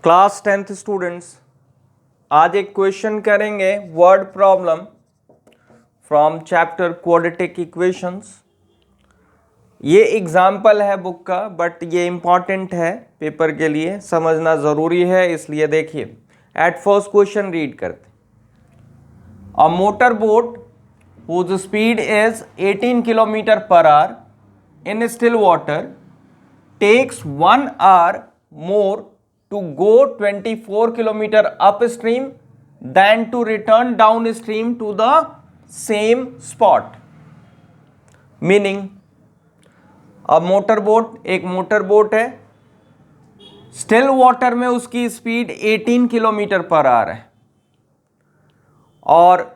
Class 10th students, आज एक question करेंगे word problem from chapter quadratic equations. ये एग्जाम्पल है बुक का, बट ये इंपॉर्टेंट है पेपर के लिए, समझना ज़रूरी है, इसलिए देखिए। एट फर्स्ट क्वेश्चन रीड करते। A motor boat whose speed is 18 kilometre per our in still water takes 1 hour more to go 24 kilometer upstream than to return downstream to the same spot. Meaning, अब motor boat एक motor boat है, still water में उसकी speed 18 kilometre per our है और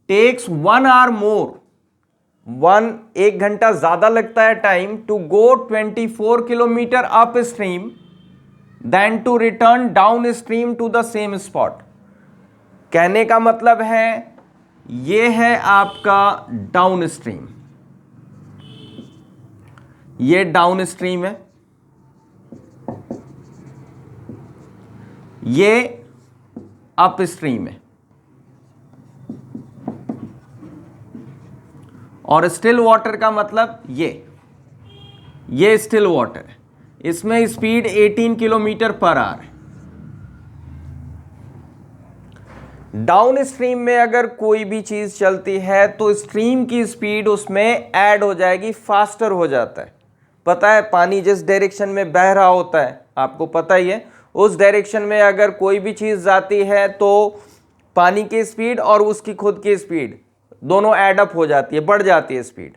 takes 1 hour मोर, एक घंटा ज्यादा लगता है time to go 24 kilometre upstream then to return downstream to the same spot. कहने का मतलब है ये है आपका डाउन स्ट्रीम, ये डाउन स्ट्रीम है, ये अप स्ट्रीम है और स्टिल वाटर का मतलब ये स्टिल वाटर है, इसमें स्पीड 18 किलोमीटर पर आवर है। डाउन स्ट्रीम में अगर कोई भी चीज चलती है तो स्ट्रीम की स्पीड उसमें ऐड हो जाएगी, फास्टर हो जाता है। पता है पानी जिस डायरेक्शन में बह रहा होता है आपको पता ही है, उस डायरेक्शन में अगर कोई भी चीज जाती है तो पानी की स्पीड और उसकी खुद की स्पीड दोनों ऐड अप हो जाती है, बढ़ जाती है स्पीड।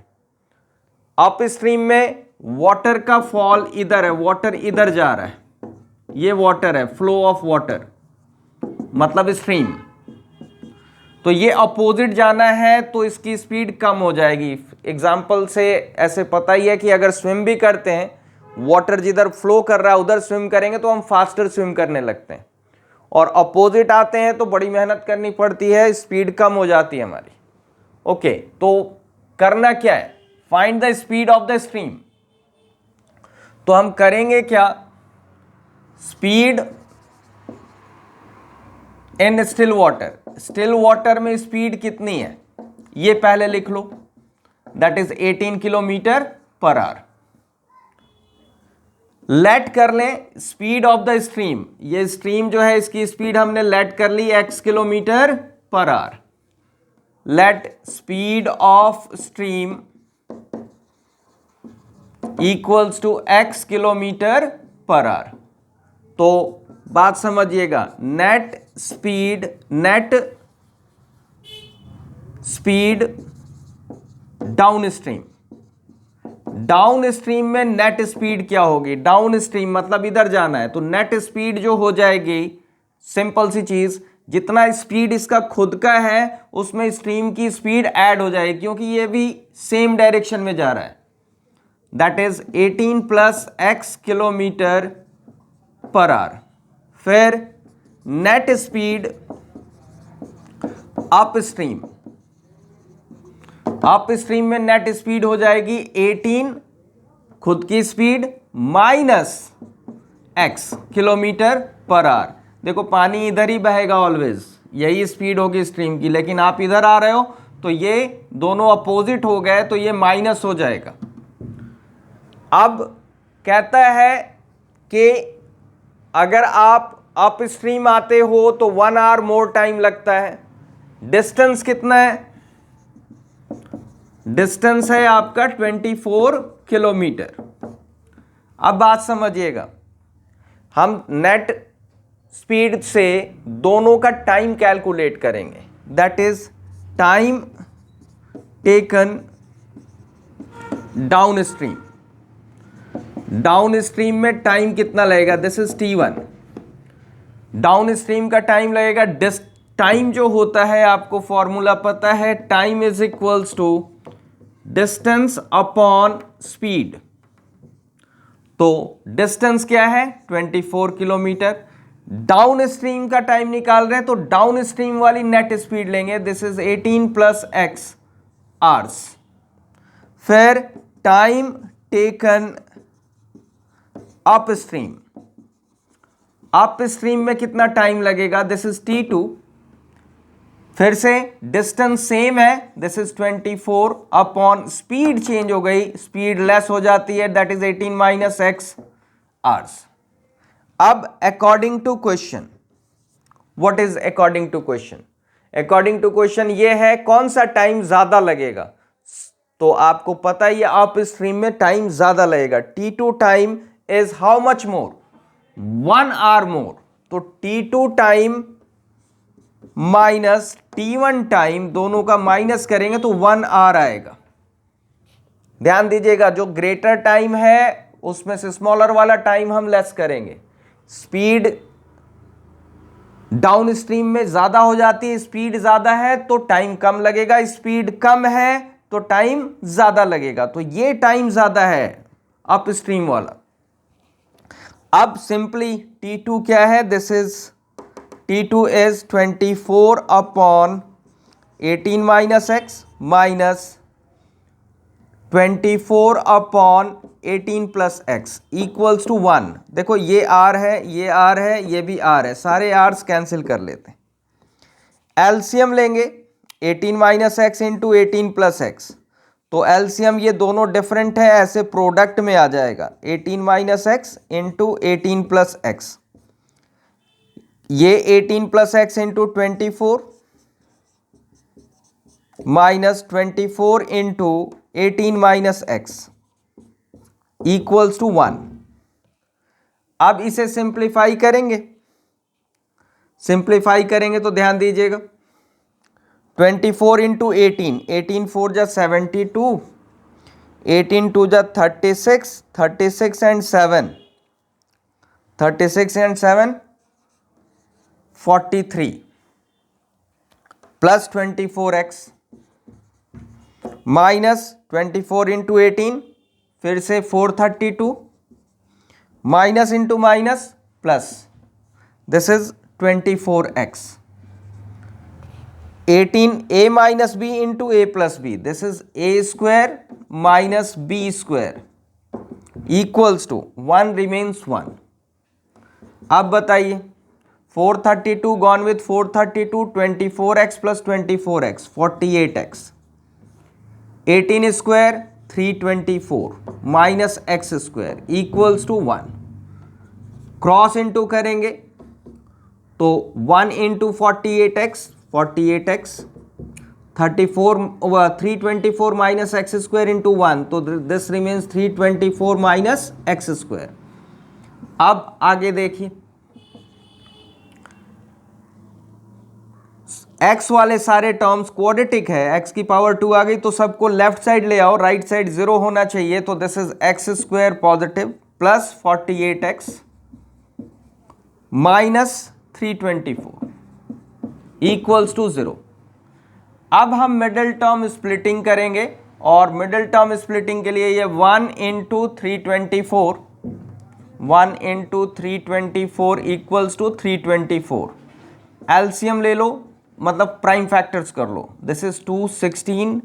अप स्ट्रीम में वाटर का फॉल इधर है, वाटर इधर जा रहा है, ये वाटर है, फ्लो ऑफ वाटर मतलब स्ट्रीम, तो ये अपोजिट जाना है तो इसकी स्पीड कम हो जाएगी। एग्जाम्पल से ऐसे पता ही है कि अगर स्विम भी करते हैं, वाटर जिधर फ्लो कर रहा है उधर स्विम करेंगे तो हम फास्टर स्विम करने लगते हैं, और अपोजिट आते हैं तो बड़ी मेहनत करनी पड़ती है, स्पीड कम हो जाती है हमारी। ओके, तो करना क्या है, find the speed of the stream. तो हम करेंगे क्या, speed in still water, still water में स्पीड कितनी है ये पहले लिख लो, that is 18 kilometre per hour. Let कर लें स्पीड ऑफ द स्ट्रीम, ये स्ट्रीम जो है इसकी स्पीड हमने लेट कर ली x kilometre per hour. Let speed of stream equals to x kilometre per hour. तो बात समझिएगा, net speed down stream, downstream में नेट स्पीड क्या होगी, डाउन स्ट्रीम मतलब इधर जाना है, तो नेट स्पीड जो हो जाएगी, सिंपल सी चीज, जितना स्पीड इसका खुद का है उसमें स्ट्रीम की स्पीड ऐड हो जाएगी क्योंकि ये भी सेम डायरेक्शन में जा रहा है, that is 18 plus x kilometre per our. फिर नेट स्पीड अप स्ट्रीम में नेट स्पीड हो जाएगी 18 खुद की speed minus x kilometre per our. देखो पानी इधर ही बहेगा ऑलवेज, यही स्पीड होगी स्ट्रीम की, लेकिन आप इधर आ रहे हो तो ये दोनों अपोजिट हो गए तो ये माइनस हो जाएगा। अब कहता है कि अगर आप अप स्ट्रीम आते हो तो 1 hour मोर टाइम लगता है। डिस्टेंस कितना है, डिस्टेंस है आपका 24 किलोमीटर। अब बात समझिएगा, हम नेट स्पीड से दोनों का टाइम कैलकुलेट करेंगे, that is time taken downstream. Downstream में टाइम कितना लगेगा, this is t1, downstream का टाइम लगेगा। टाइम जो होता है आपको फॉर्मूला पता है, time is equals to distance upon speed. तो डिस्टेंस क्या है 24 किलोमीटर, डाउन स्ट्रीम का टाइम निकाल रहे हैं तो डाउन स्ट्रीम वाली नेट स्पीड लेंगे, this is 18 plus x hours. फिर time taken upstream, upstream में कितना टाइम लगेगा, दिस इज T2। फिर से डिस्टेंस सेम है, this is 24 upon speed change हो गई, स्पीड लेस हो जाती है, that is 18 minus x hours. अब according to question, what is according to question? According to question ये है कौन सा टाइम ज्यादा लगेगा, तो आपको पता ही है अप स्ट्रीम में टाइम ज्यादा लगेगा। T2 time is how much more, 1 hour more. तो T2 time minus T1 time, दोनों का माइनस करेंगे तो 1 आवर आएगा। ध्यान दीजिएगा, जो ग्रेटर टाइम है उसमें से स्मॉलर वाला टाइम हम लेस करेंगे। स्पीड डाउन स्ट्रीम में ज्यादा हो जाती है, स्पीड ज्यादा है तो टाइम कम लगेगा, स्पीड कम है तो टाइम ज्यादा लगेगा। तो ये टाइम ज्यादा है अप स्ट्रीम वाला। अब सिंपली T2 क्या है, this is T2 is 24 upon 18 minus X minus 24 upon 18 plus X equals to 1। देखो ये आर है, ये आर है, ये भी आर है, सारे आर्स कैंसिल कर लेते हैं। एलसीएम लेंगे 18 minus X into 18 plus x, तो एलसीएम ये दोनों डिफरेंट है, ऐसे प्रोडक्ट में आ जाएगा 18 minus X into 18 plus X. ये 18 plus X into 24 minus 24 into 18 minus X equals to 1। अब इसे सिंप्लीफाई करेंगे, सिंप्लीफाई करेंगे तो ध्यान दीजिएगा 24 इंटू 18, 18 4 जा 72, 18 2 जा 36, 36 and 7, 36 and 7 43 plus 24x minus 24 into 18, फिर से 432 minus into minus plus, this is 24x। 18 a minus B into A plus B, this is A square minus B square equals to 1 remains 1। अब बताइए 432 gone with 432, 24x plus 24x 48x, 18 square 324 minus X square equals to 1। Cross into करेंगे तो 1 into 48x 48x 324 minus X square into 1, तो this remains 324 minus X square. अब आगे देखिए, x वाले सारे टर्म्स क्वाड्रेटिक है, x की पावर 2 आ गई तो सबको लेफ्ट साइड ले आओ, राइट साइड 0 होना चाहिए, तो this is X square positive plus 48x minus 324 equals to 0। अब हम मिडिल टर्म स्प्लिटिंग करेंगे, और मिडिल टर्म स्प्लिटिंग के लिए ये 1 into 324, 1 into 324 equals to 324। LCM ले लो, मतलब प्राइम फैक्टर्स कर लो, दिस इज 2 16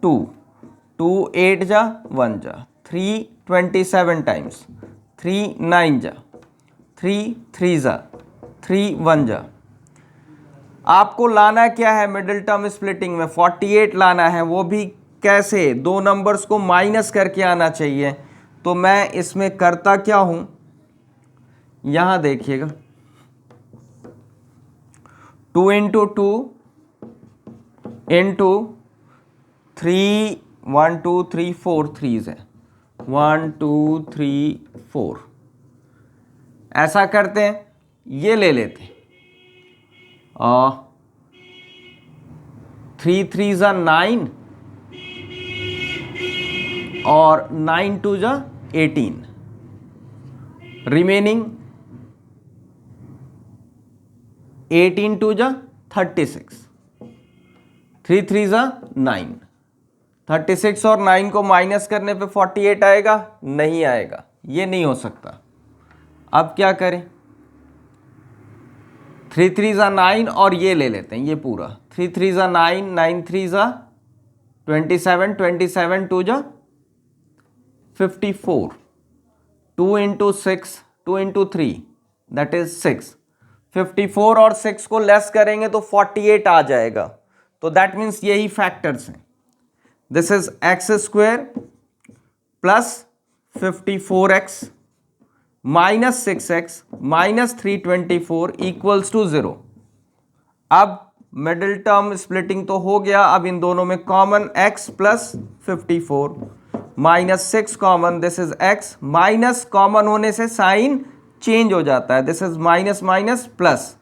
2 2 8 जा 1 जा 3 27 टाइम्स 3 9 जा 3 3 जा 3 1 जा। आपको लाना क्या है मिडिल टर्म स्प्लिटिंग में, 48 लाना है, वो भी कैसे, दो नंबर्स को माइनस करके आना चाहिए। तो मैं इसमें करता क्या हूं, यहां देखिएगा 2 इंटू 2 इंटू 3 1 2 3 4 3 है 1 2 3 4, ऐसा करते हैं, ये ले लेते हैं 3 3 जा 9 और 9 2 जा 18, रिमेनिंग 18 2 जा 36, 3 3 जा 9, 36 और 9 को माइनस करने पे 48 आएगा, नहीं आएगा, ये नहीं हो सकता। अब क्या करें, 3 3 जा 9 और ये ले लेते हैं, ये पूरा 3 3 जा 9, 9 3 जा 27, 27 2 जा 54, 2 इंटू 6 2 इंटू 3 दैट इज 6। 54 और 6 को लेस करेंगे तो 48 आ जाएगा। तो दैट मीन्स यही फैक्टर्स हैं। This is X square plus 54x minus 6x minus 324 equals to 0। अब मिडिल टर्म स्प्लिटिंग तो हो गया, अब इन दोनों में common x plus 54 minus 6 common, this is x, minus common होने से साइन चेंज हो जाता है, this is minus minus plus,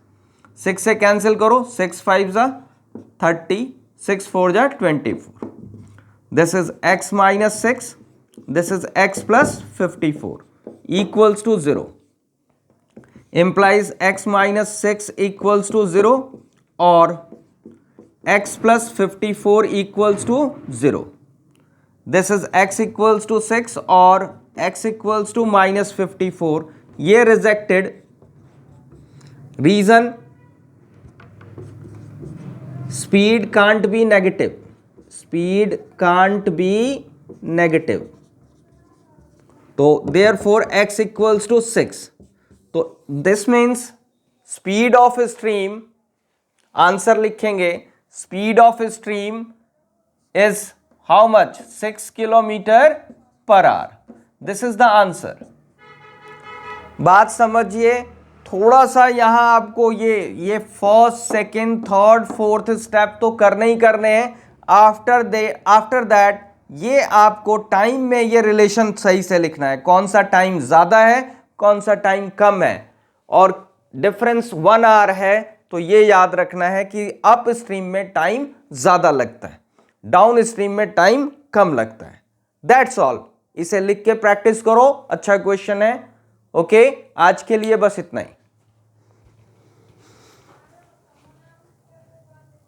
6 से कैंसिल करो, 6 5 जा 30, 6 4 जा 24, this is x minus 6, this is x plus 54 equals to 0, implies x minus 6 equals to 0 or x plus 54 equals to 0. This is x equals to 6 or x equals to minus 54. ये rejected. Reason, speed can't be negative. Speed can't be negative. तो therefore x equals to 6. तो this means speed of stream, answer लिखेंगे, speed of stream is how much? 6 kilometre per our. This is the answer. बात समझिए, थोड़ा सा यहां आपको ये first second third fourth step तो करने ही करने हैं। आफ्टर दैट ये आपको टाइम में ये रिलेशन सही से लिखना है, कौन सा टाइम ज्यादा है कौन सा टाइम कम है, और डिफरेंस 1 आवर है तो ये याद रखना है कि अप स्ट्रीम में टाइम ज्यादा लगता है, डाउन स्ट्रीम में टाइम कम लगता है। That's all. इसे लिख के प्रैक्टिस करो, अच्छा क्वेश्चन है। ओके, आज के लिए बस इतना ही।